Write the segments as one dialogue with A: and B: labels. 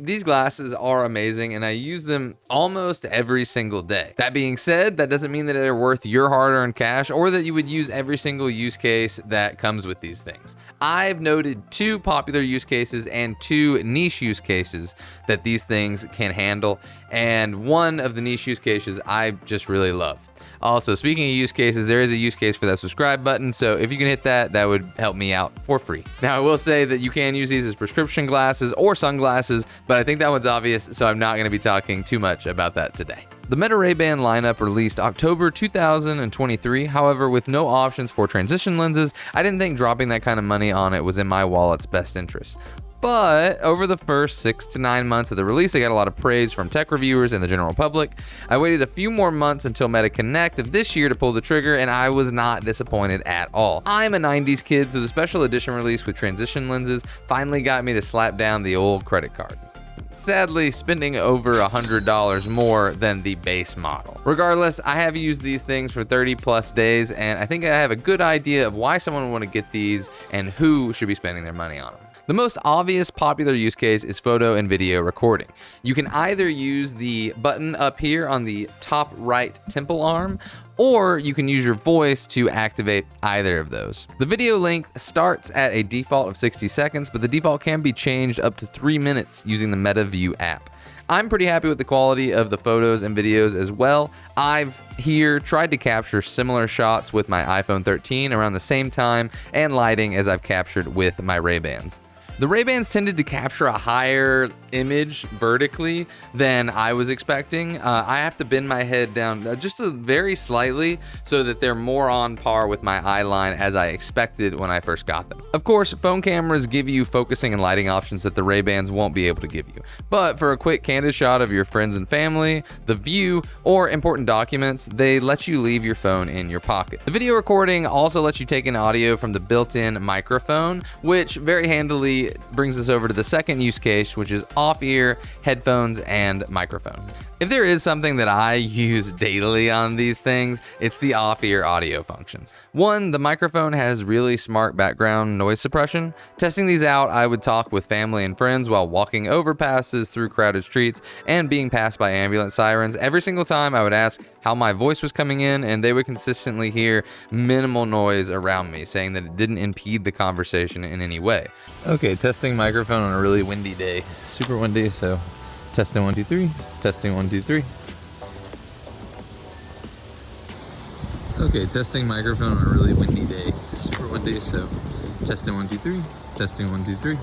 A: these glasses are amazing and I use them almost every single day. That being said, that doesn't mean that they're worth your hard-earned cash or that you would use every single use case that comes with these things. I've noted 2 popular use cases and 2 niche use cases that these things can handle, and one of the niche use cases I just really love. Also, speaking of use cases, there is a use case for that subscribe button, so if you can hit that, that would help me out for free. Now, I will say that you can use these as prescription glasses or sunglasses, but I think that one's obvious, so I'm not going to be talking too much about that today. The Meta Ray-Ban lineup released October 2023, however, with no options for transition lenses, I didn't think dropping that kind of money on it was in my wallet's best interest. But over the first 6 to 9 months of the release, I got a lot of praise from tech reviewers and the general public. I waited a few more months until Meta Connect of this year to pull the trigger, and I was not disappointed at all. I'm a 90s kid, so the special edition release with transition lenses finally got me to slap down the old credit card. Sadly, spending over $100 more than the base model. Regardless, I have used these things for 30 plus days, and I think I have a good idea of why someone would want to get these and who should be spending their money on them. The most obvious popular use case is photo and video recording. You can either use the button up here on the top right temple arm, or you can use your voice to activate either of those. The video length starts at a default of 60 seconds, but the default can be changed up to 3 minutes using the Meta View app. I'm pretty happy with the quality of the photos and videos as well. I've here tried to capture similar shots with my iPhone 13 around the same time and lighting as I've captured with my Ray-Bans. The Ray-Bans tended to capture a higher image vertically than I was expecting. I have to bend my head down just very slightly so that they're more on par with my eye line as I expected when I first got them. Of course, phone cameras give you focusing and lighting options that the Ray-Bans won't be able to give you. But for a quick candid shot of your friends and family, the view, or important documents, they let you leave your phone in your pocket. The video recording also lets you take in audio from the built-in microphone, which very handily brings us over to the second use case, which is off-ear, headphones, and microphone. If there is something that I use daily on these things, it's the off-ear audio functions. One, the microphone has really smart background noise suppression. Testing these out, I would talk with family and friends while walking overpasses through crowded streets and being passed by ambulance sirens. Every single time I would ask how my voice was coming in, and they would consistently hear minimal noise around me, saying that it didn't impede the conversation in any way. Okay, testing microphone on a really windy day. Super windy, so testing 1 2 3, testing 1 2 3. Okay, testing microphone on a really windy day. Super windy, so testing 1 2 3, testing 1 2 3.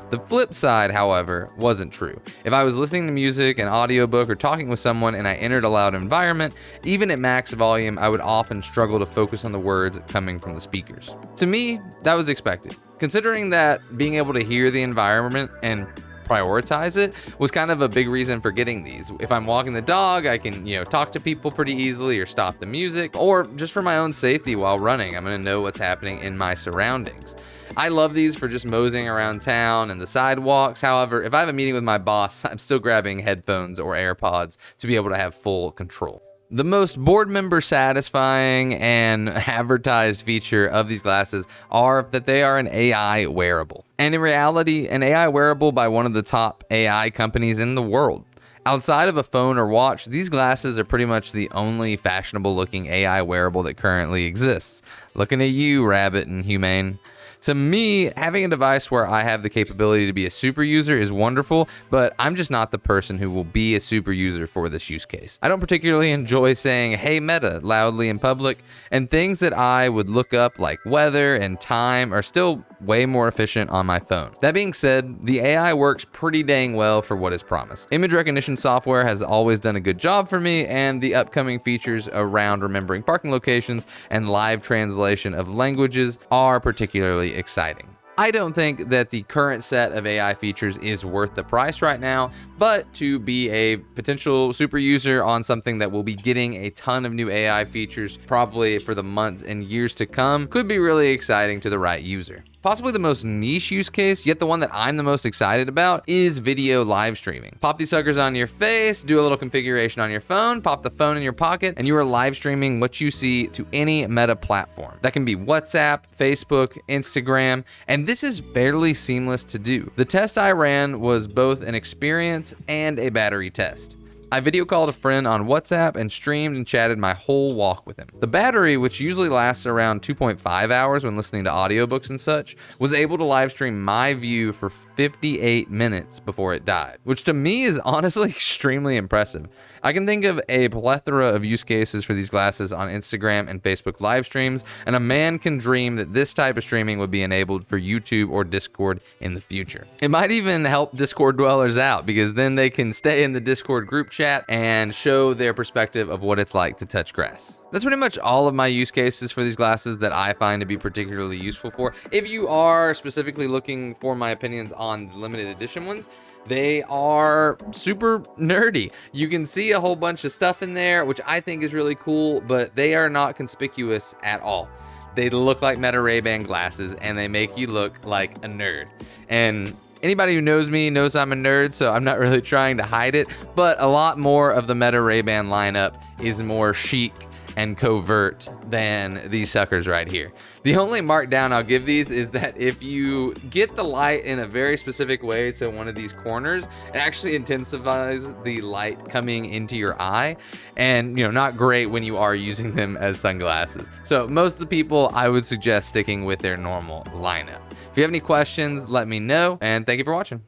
A: The flip side, however, wasn't true. If I was listening to music, an audiobook, or talking with someone and I entered a loud environment, even at max volume, I would often struggle to focus on the words coming from the speakers. To me, that was expected, considering that being able to hear the environment and prioritize it was kind of a big reason for getting these. If I'm walking the dog, I can, talk to people pretty easily or stop the music, or just for my own safety while running, I'm gonna know what's happening in my surroundings. I love these for just moseying around town and the sidewalks. However, if I have a meeting with my boss, I'm still grabbing headphones or AirPods to be able to have full control. The most board member satisfying and advertised feature of these glasses are that they are an AI wearable. And in reality, an AI wearable by one of the top AI companies in the world. Outside of a phone or watch, these glasses are pretty much the only fashionable looking AI wearable that currently exists. Looking at you, Rabbit and Humane. To me, having a device where I have the capability to be a super user is wonderful, but I'm just not the person who will be a super user for this use case. I don't particularly enjoy saying, "Hey Meta," loudly in public, and things that I would look up like weather and time are still way more efficient on my phone. That being said, the AI works pretty dang well for what is promised. Image recognition software has always done a good job for me, and the upcoming features around remembering parking locations and live translation of languages are particularly exciting. I don't think that the current set of AI features is worth the price right now, but to be a potential super user on something that will be getting a ton of new AI features probably for the months and years to come could be really exciting to the right user. Possibly the most niche use case, yet the one that I'm the most excited about, is video live streaming. Pop these suckers on your face, do a little configuration on your phone, pop the phone in your pocket, and you are live streaming what you see to any Meta platform. That can be WhatsApp, Facebook, Instagram, and this is fairly seamless to do. The test I ran was both an experience and a battery test. I video called a friend on WhatsApp and streamed and chatted my whole walk with him. The battery, which usually lasts around 2.5 hours when listening to audiobooks and such, was able to live stream my view for 58 minutes before it died, which to me is honestly extremely impressive. I can think of a plethora of use cases for these glasses on Instagram and Facebook live streams, and a man can dream that this type of streaming would be enabled for YouTube or Discord in the future. It might even help Discord dwellers out, because then they can stay in the Discord group chat and show their perspective of what it's like to touch grass. That's pretty much all of my use cases for these glasses that I find to be particularly useful for. If you are specifically looking for my opinions on the limited edition ones, they are super nerdy. You can see a whole bunch of stuff in there, which I think is really cool, but they are not conspicuous at all. They look like Meta Ray-Ban glasses, and they make you look like a nerd. And anybody who knows me knows I'm a nerd, so I'm not really trying to hide it, but a lot more of the Meta Ray-Ban lineup is more chic and covert than these suckers right here. The only markdown I'll give these is that if you get the light in a very specific way to one of these corners, it actually intensifies the light coming into your eye, and not great when you are using them as sunglasses. So most of the people, I would suggest sticking with their normal lineup. If you have any questions, let me know, and thank you for watching.